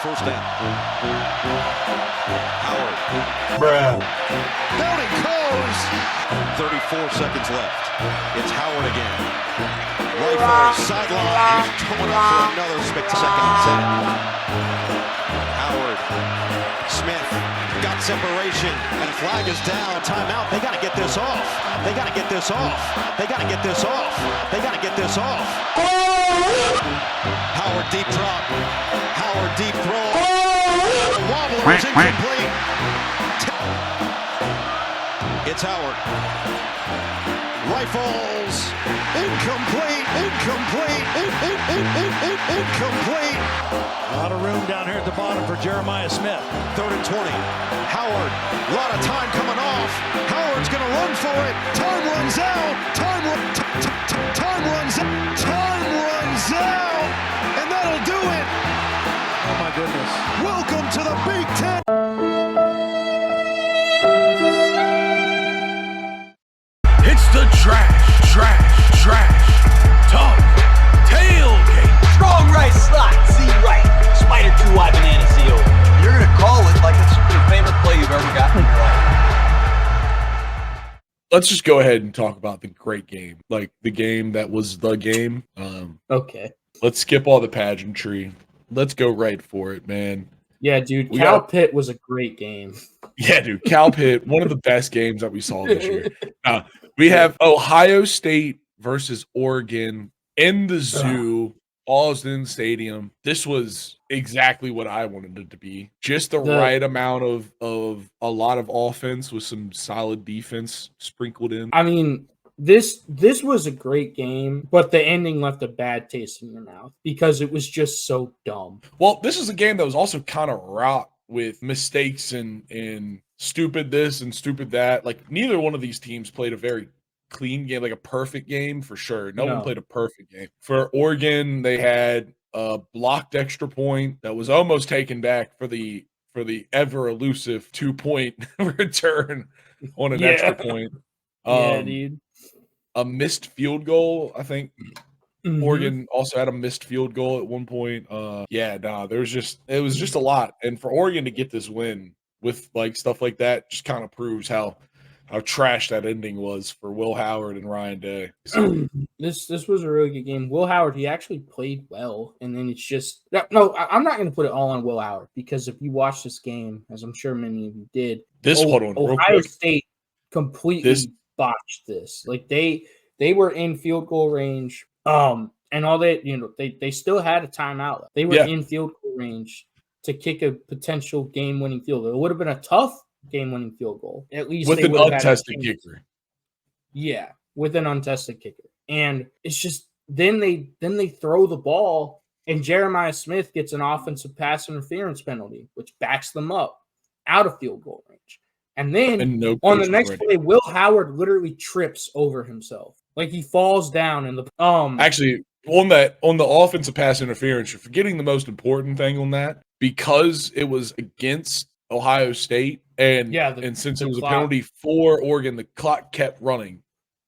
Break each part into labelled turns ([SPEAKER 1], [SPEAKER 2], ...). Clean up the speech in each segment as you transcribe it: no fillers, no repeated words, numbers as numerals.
[SPEAKER 1] first down. Howard.
[SPEAKER 2] Bruh.
[SPEAKER 1] Down it goes. 34 seconds left. It's Howard again. Rifle sideline. He's coming up for another spectacular 10. Howard. Smith got separation, and a flag is down. Timeout. They got to get this off. They got to get this off. They got to get this off. They got to get this off. Howard deep drop. Howard deep throw. Wobbler is incomplete. It's Howard. Rifles. Incomplete. Incomplete. Incomplete.
[SPEAKER 3] A lot of room down here at the bottom for Jeremiah Smith.
[SPEAKER 1] 3rd and 20. Howard. A lot of time coming off. Howard's going to run for it. Time runs out. Time runs out. Time runs out. And that'll do it.
[SPEAKER 3] Oh, my goodness.
[SPEAKER 1] Welcome to the Big Ten.
[SPEAKER 4] It's the trash talk tailgate.
[SPEAKER 5] Strong right slot, Z right. Spider 2 wide banana seal. You're going to call it like it's your favorite play you've ever gotten in your life.
[SPEAKER 4] Let's just go ahead and talk about the great game. Like the game that was the game.
[SPEAKER 6] Okay.
[SPEAKER 4] Let's skip all the pageantry. Let's go right for it, man.
[SPEAKER 6] Yeah, dude. Cal Pitt was a great game.
[SPEAKER 4] Yeah, dude. Cal Pitt, one of the best games that we saw this year. We have Ohio State versus Oregon in the zoo, Austin Stadium. This was exactly what I wanted it to be. Just the right amount of a lot of offense with some solid defense sprinkled in.
[SPEAKER 6] I mean, this was a great game, but the ending left a bad taste in your mouth because it was just so dumb.
[SPEAKER 4] Well, this is a game that was also kind of wrought with mistakes and stupid this and stupid that. Like neither one of these teams played a very clean game, like a perfect game for sure. No one played a perfect game. For Oregon, they had a blocked extra point that was almost taken back for the ever elusive 2-point return on an extra point.
[SPEAKER 6] Yeah, dude.
[SPEAKER 4] A missed field goal, I think. Oregon also had a missed field goal at one point. It was just a lot. And for Oregon to get this win with like stuff like that just kind of proves how trash that ending was for Will Howard and Ryan Day. So.
[SPEAKER 6] This was a really good game. Will Howard, he actually played well, and then it's just I'm not going to put it all on Will Howard because if you watch this game, as I'm sure many of you did, Ohio State completely botched this. Like they were in field goal range, and all that they still had a timeout. They were in field goal range to kick a potential game-winning field goal. It would have been a tough game-winning field goal. At least
[SPEAKER 4] with an untested kicker.
[SPEAKER 6] Yeah, with an untested kicker. And it's just then they throw the ball and Jeremiah Smith gets an offensive pass interference penalty, which backs them up out of field goal range. And then on the next play, Will Howard literally trips over himself. Like he falls down in the
[SPEAKER 4] Actually, on the offensive pass interference, you're forgetting the most important thing on that because it was against Ohio State and since it was a penalty for Oregon, the clock kept running.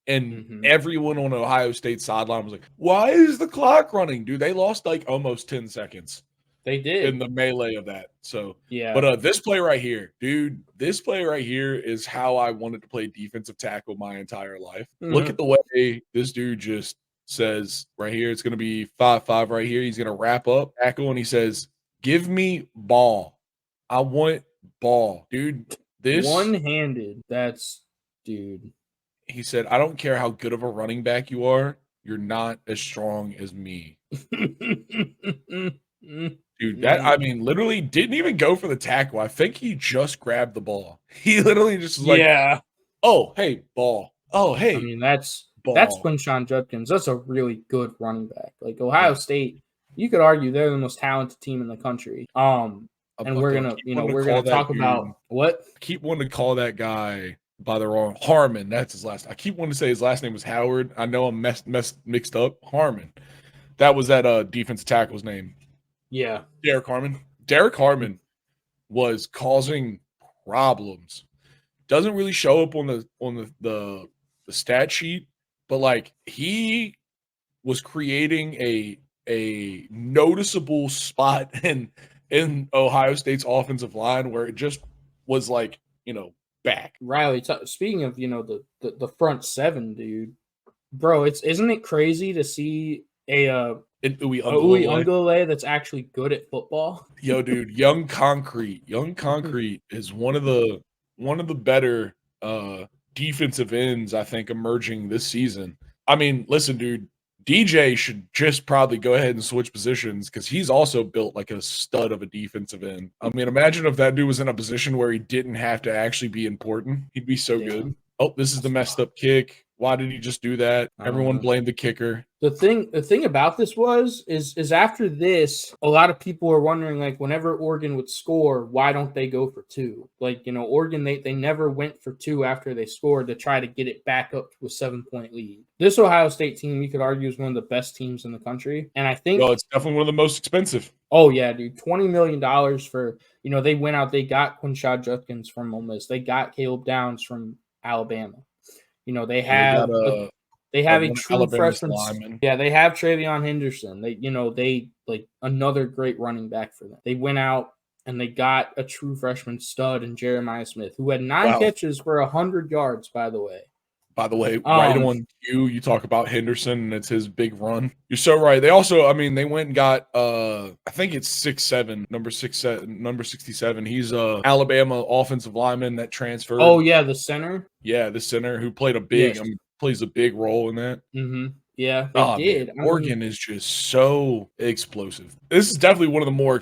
[SPEAKER 4] And everyone on Ohio State sideline was like, why is the clock running? Dude, they lost like almost 10 seconds.
[SPEAKER 6] They did.
[SPEAKER 4] In the melee of that. So,
[SPEAKER 6] yeah.
[SPEAKER 4] But this play right here, dude, this play right here is how I wanted to play defensive tackle my entire life. Look at the way this dude just says right here, it's going to be 5-5 right here. He's going to wrap up tackle and he says, give me ball. I want ball. Dude, this
[SPEAKER 6] one-handed. Dude.
[SPEAKER 4] He said, I don't care how good of a running back you are. You're not as strong as me. Dude, literally didn't even go for the tackle. I think he just grabbed the ball. He literally just was like, oh, hey, ball. Oh, hey.
[SPEAKER 6] I mean, that's Quinshon Judkins. That's a really good running back. Like Ohio State, you could argue they're the most talented team in the country. And we're gonna talk about what?
[SPEAKER 4] I keep wanting to call that guy by the wrong Harmon. That's his last. I keep wanting to say his last name was Howard. I know I'm mixed up. Harmon. That was that defensive tackle's name.
[SPEAKER 6] Yeah.
[SPEAKER 4] Derek Harmon. Derek Harmon was causing problems. Doesn't really show up on the stat sheet, but like he was creating a noticeable spot in Ohio State's offensive line where it just was like, back.
[SPEAKER 6] Riley, speaking of, the front seven, dude, bro, isn't it crazy to see an Uwe Ungulale that's actually good at football?
[SPEAKER 4] Yo, dude, Young Concrete is one of the better defensive ends, I think, emerging this season. I mean, listen, dude, DJ should just probably go ahead and switch positions because he's also built like a stud of a defensive end. I mean, imagine if that dude was in a position where he didn't have to actually be important. He'd be so good. Oh, this is the messed up kick. Why did he just do that? Everyone blamed the kicker.
[SPEAKER 6] The thing about this is after this, a lot of people are wondering, like, whenever Oregon would score, why don't they go for two? Like, Oregon, they never went for two after they scored to try to get it back up to a 7-point lead. This Ohio State team, you could argue, is one of the best teams in the country. And I think
[SPEAKER 4] it's definitely one of the most expensive.
[SPEAKER 6] Oh, yeah, dude. $20 million for, they went out, they got Quinshad Judkins from Ole Miss. They got Caleb Downs from Alabama. They have a true freshman. Lineman. Yeah, they have Travion Henderson. They like another great running back for them. They went out and they got a true freshman stud in Jeremiah Smith, who had 9 catches for 100 yards, by the way.
[SPEAKER 4] Right on you talk about Henderson and it's his big run. You're so right. They also, they went and got I think it's 6'7", number 67. He's a Alabama offensive lineman that transferred.
[SPEAKER 6] Oh yeah, the center.
[SPEAKER 4] Yeah, the center who played plays a big role in that.
[SPEAKER 6] Mm-hmm. Yeah, they did.
[SPEAKER 4] Oregon is just so explosive. This is definitely one of the more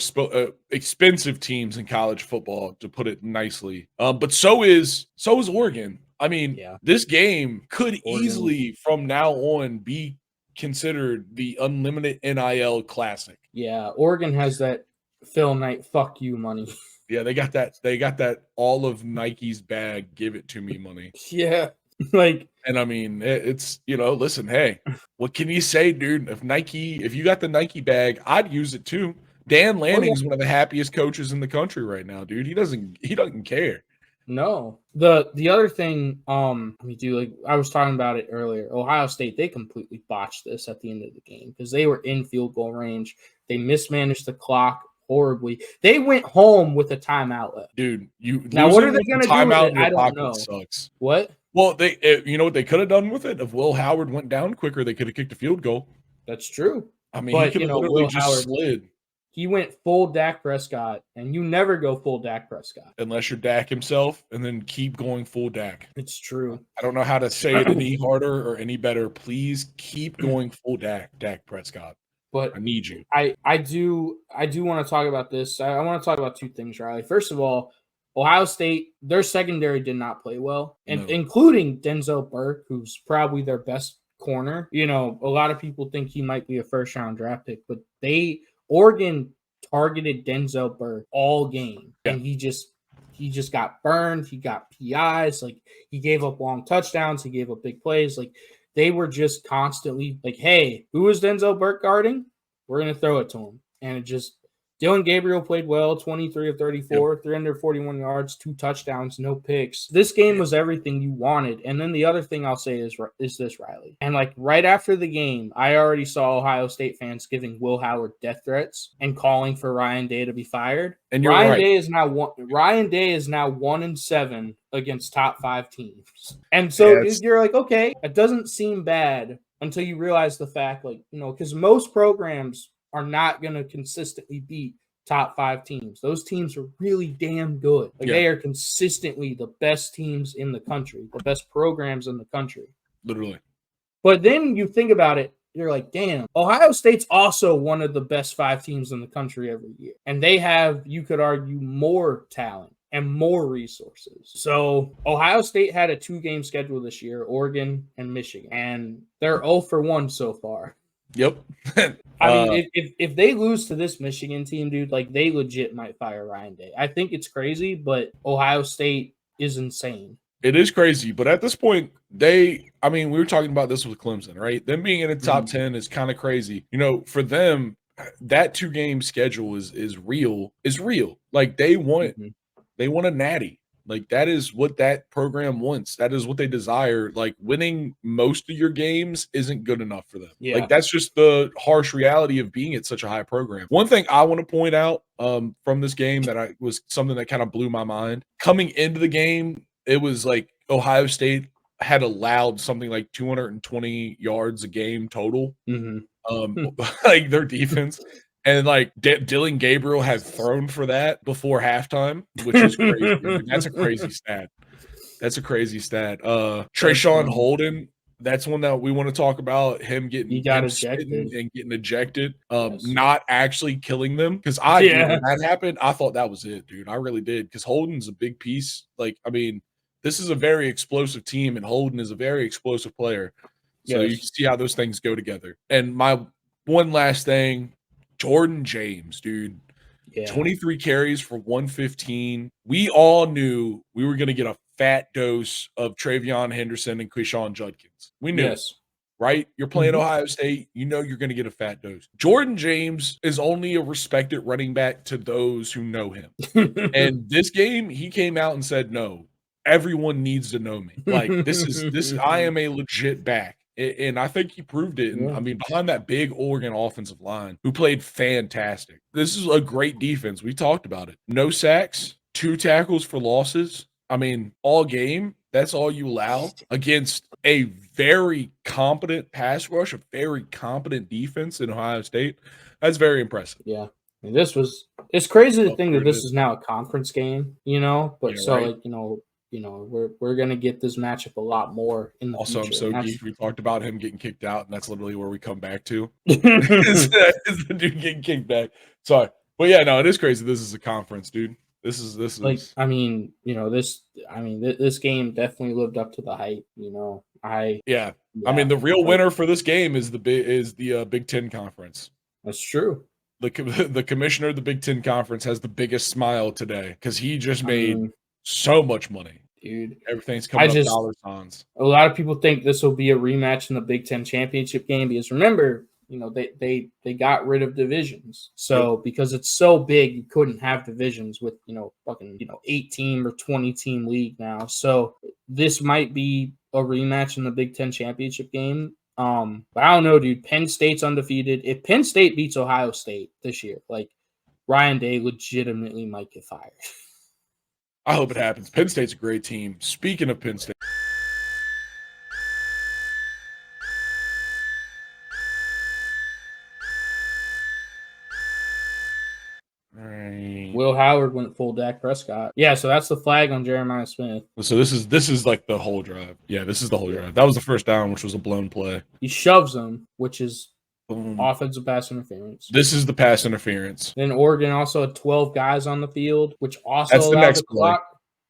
[SPEAKER 4] expensive teams in college football, to put it nicely. But so is Oregon. I mean, This game could easily, from now on, be considered the unlimited NIL classic.
[SPEAKER 6] Yeah, Oregon has that Phil Knight "fuck you" money.
[SPEAKER 4] Yeah, they got that. They got that all of Nike's bag, give it to me money.
[SPEAKER 6] Yeah,
[SPEAKER 4] and I mean, it's listen, hey, what can you say, dude? If you got the Nike bag, I'd use it too. Dan Lanning's one of the happiest coaches in the country right now, dude. He doesn't care.
[SPEAKER 6] No. The other thing, I was talking about it earlier. Ohio State, they completely botched this at the end of the game because they were in field goal range. They mismanaged the clock horribly. They went home with a timeout left.
[SPEAKER 4] Dude,
[SPEAKER 6] now what are they going to do with it? I don't know.
[SPEAKER 4] Sucks.
[SPEAKER 6] What?
[SPEAKER 4] Well, you know what they could have done with it? If Will Howard went down quicker, they could have kicked a field goal.
[SPEAKER 6] That's true.
[SPEAKER 4] I mean, he could have literally just slid.
[SPEAKER 6] He went full Dak Prescott, and you never go full Dak Prescott.
[SPEAKER 4] Unless you're Dak himself, and then keep going full Dak.
[SPEAKER 6] It's true.
[SPEAKER 4] I don't know how to say it any harder or any better. Please keep going full Dak Prescott.
[SPEAKER 6] But
[SPEAKER 4] I need you.
[SPEAKER 6] I do want to talk about this. I want to talk about two things, Riley. First of all, Ohio State, their secondary did not play well, and including Denzel Burke, who's probably their best corner. A lot of people think he might be a first-round draft pick, but Oregon targeted Denzel Burke all game, and he just got burned. He got PIs. Like, he gave up long touchdowns. He gave up big plays. Like, they were just constantly like, hey, who is Denzel Burke guarding? We're going to throw it to him. And it just Dylan Gabriel played well, 23 of 34, 341 yards, 2 touchdowns, no picks. This game was everything you wanted. And then the other thing I'll say is this, Riley. And right after the game, I already saw Ohio State fans giving Will Howard death threats and calling for Ryan Day to be fired.
[SPEAKER 4] And
[SPEAKER 6] Ryan Day is now 1-7 against top 5 teams. And so you're like, okay, it doesn't seem bad until you realize the fact, because most programs are not going to consistently beat top 5 teams. Those teams are really damn good. They are consistently the best teams in the country, the best programs in the country.
[SPEAKER 4] Literally.
[SPEAKER 6] But then you think about it, you're like, damn, Ohio State's also one of the best 5 teams in the country every year. And they have, you could argue, more talent and more resources. So Ohio State had a 2-game schedule this year, Oregon and Michigan, and they're 0-1 so far.
[SPEAKER 4] Yep.
[SPEAKER 6] I mean, if they lose to this Michigan team, dude, they legit might fire Ryan Day. I think it's crazy, but Ohio State is insane.
[SPEAKER 4] It is crazy, but at this point, we were talking about this with Clemson, right? Them being in the top 10 is kind of crazy. For them, that 2-game schedule is real. Like, they want a natty. Like, that is what that program wants. That is what they desire. Like, winning most of your games isn't good enough for them.
[SPEAKER 6] Yeah.
[SPEAKER 4] Like, that's just the harsh reality of being at such a high program. One thing I want to point out from this game that was something that kind of blew my mind. Coming into the game, it was like Ohio State had allowed something like 220 yards a game total. Like their defense. And like Dylan Gabriel had thrown for that before halftime, which is crazy. I mean, that's a crazy stat. That's a crazy stat. Trayshawn Holden, that's one that we want to talk about. Him getting ejected and getting ejected, not actually killing them. Because when that happened, I thought that was it, dude. I really did. Because Holden's a big piece. Like, I mean, this is a very explosive team, and Holden is a very explosive player. So you can see how those things go together. And my one last thing. Jordan James, dude. 23 carries for 115. We all knew we were going to get a fat dose of Travion Henderson and Quishon Judkins. We knew, right? You're playing Ohio State. You know you're going to get a fat dose. Jordan James is only a respected running back to those who know him. And this game, he came out and said, no, everyone needs to know me. Like, I am a legit back. And I think he proved it. And I mean, behind that big Oregon offensive line, who played fantastic. This is a great defense. We talked about it. No sacks, 2 tackles for losses. I mean, all game. That's all you allow against a very competent pass rush, a very competent defense in Ohio State. That's very impressive.
[SPEAKER 6] Yeah. And it's crazy to think that this is now a conference game, you know, but we're gonna get this matchup a lot more in the future.
[SPEAKER 4] I'm so geeked. We talked about him getting kicked out, and that's literally where we come back to. is the dude getting kicked back? Sorry, but yeah, no, it is crazy. This is a conference, dude. This is
[SPEAKER 6] like, I mean, this game definitely lived up to the hype. You know, I mean, the real winner for this game is the Big Ten Conference. That's true.
[SPEAKER 4] The commissioner of the Big Ten Conference has the biggest smile today because he just made so much money.
[SPEAKER 6] Dude,
[SPEAKER 4] everything's coming up dollar signs.
[SPEAKER 6] A lot of people think this will be a rematch in the Big Ten championship game because remember, you know, they got rid of divisions. So because it's so big, you couldn't have divisions with, you know, fucking, you know, 8-team or 20-team league now. So this might be a rematch in the Big Ten championship game. But I don't know, dude. Penn State's undefeated. If Penn State beats Ohio State this year, like Ryan Day legitimately might get fired.
[SPEAKER 4] I hope it happens. Penn State's a great team. Speaking of Penn State. All right.
[SPEAKER 6] Will Howard went full Dak Prescott. Yeah, so that's the flag on Jeremiah Smith.
[SPEAKER 4] So this is like the whole drive. Yeah, this is the whole drive. That was the first down, which was a blown play.
[SPEAKER 6] He shoves him, which is offensive pass interference.
[SPEAKER 4] This is the pass interference.
[SPEAKER 6] Then Oregon also had 12 guys on the field, which also
[SPEAKER 4] that's the next clock.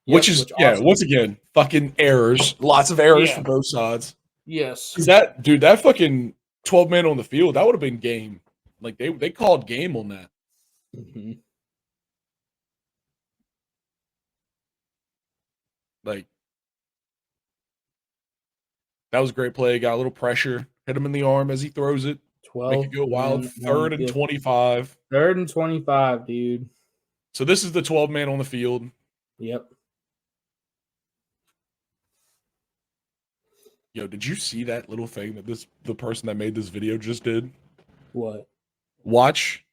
[SPEAKER 4] Yep, which is once again, fucking errors. Lots of errors from both sides.
[SPEAKER 6] Yes.
[SPEAKER 4] That fucking 12 men on the field, that would have been game. Like they called game on that.
[SPEAKER 6] Mm-hmm.
[SPEAKER 4] Like that was a great play. Got a little pressure. Hit him in the arm as he throws it.
[SPEAKER 6] 12.
[SPEAKER 4] Make it go wild. 3rd and 25.
[SPEAKER 6] 3rd and 25, dude.
[SPEAKER 4] So this is the 12 man on the field.
[SPEAKER 6] Yep.
[SPEAKER 4] Yo, did you see that little thing that the person that made this video just did?
[SPEAKER 6] What?
[SPEAKER 4] Watch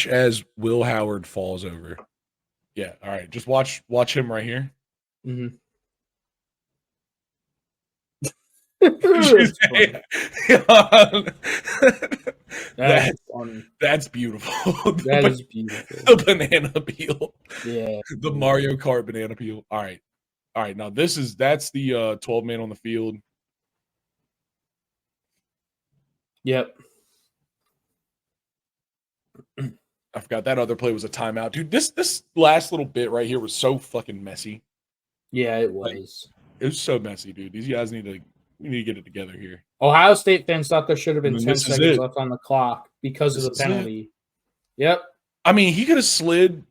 [SPEAKER 4] as Will Howard falls over. Yeah, all right. Just watch him right here.
[SPEAKER 6] Mm-hmm.
[SPEAKER 4] That's beautiful.
[SPEAKER 6] That is beautiful.
[SPEAKER 4] The banana peel.
[SPEAKER 6] Yeah.
[SPEAKER 4] The Mario Kart banana peel. All right. Now that's the 12 man on the field.
[SPEAKER 6] Yep.
[SPEAKER 4] I forgot that other play was a timeout. Dude, this last little bit right here was so fucking messy.
[SPEAKER 6] Yeah, it was.
[SPEAKER 4] It was so messy, dude. These guys need to get it together here.
[SPEAKER 6] Ohio State fans thought there should have been 10 seconds left on the clock because of the penalty. Yep.
[SPEAKER 4] I mean, he could have slid.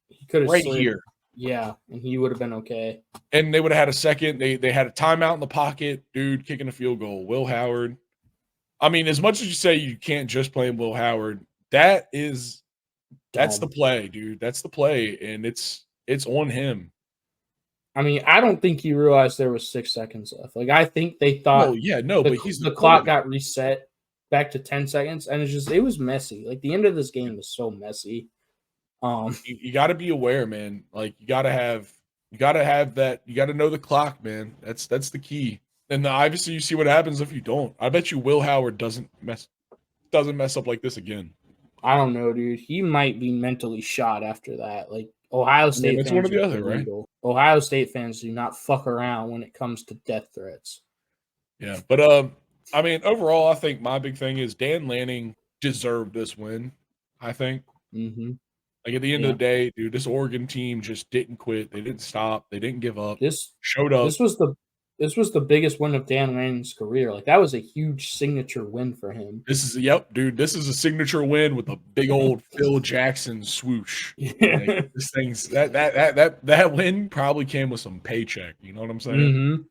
[SPEAKER 6] He could have
[SPEAKER 4] right
[SPEAKER 6] slid
[SPEAKER 4] here.
[SPEAKER 6] Yeah, and he would have been okay.
[SPEAKER 4] And they would have had a second. They had a timeout in the pocket. Dude kicking a field goal. Will Howard. I mean, as much as you say you can't just play Will Howard, that's the play, dude. That's the play. And it's It's on him.
[SPEAKER 6] I mean, I don't think he realized there was 6 seconds left. Like, I think they thought the clock got reset back to 10 seconds, and it was messy. Like, the end of this game was so messy.
[SPEAKER 4] You got to be aware, man. Like, you got to have that. You got to know the clock, man. That's the key. And obviously, you see what happens if you don't. I bet you Will Howard doesn't mess up like this again.
[SPEAKER 6] I don't know, dude. He might be mentally shot after that. Like, Ohio State fans,
[SPEAKER 4] one or the other, right?
[SPEAKER 6] Ohio State fans do not fuck around when it comes to death threats.
[SPEAKER 4] Yeah, but I mean, overall, I think my big thing is Dan Lanning deserved this win. I think.
[SPEAKER 6] Mm-hmm.
[SPEAKER 4] Like, at the end of the day, dude, this Oregon team just didn't quit. They didn't stop. They didn't give up. Showed up.
[SPEAKER 6] This was the biggest win of Dan Lanning's career. Like, that was a huge signature win for him.
[SPEAKER 4] This is a signature win with a big old Phil Jackson swoosh. Like, this thing's that win probably came with some paycheck. You know what I'm saying?
[SPEAKER 6] Mm-hmm.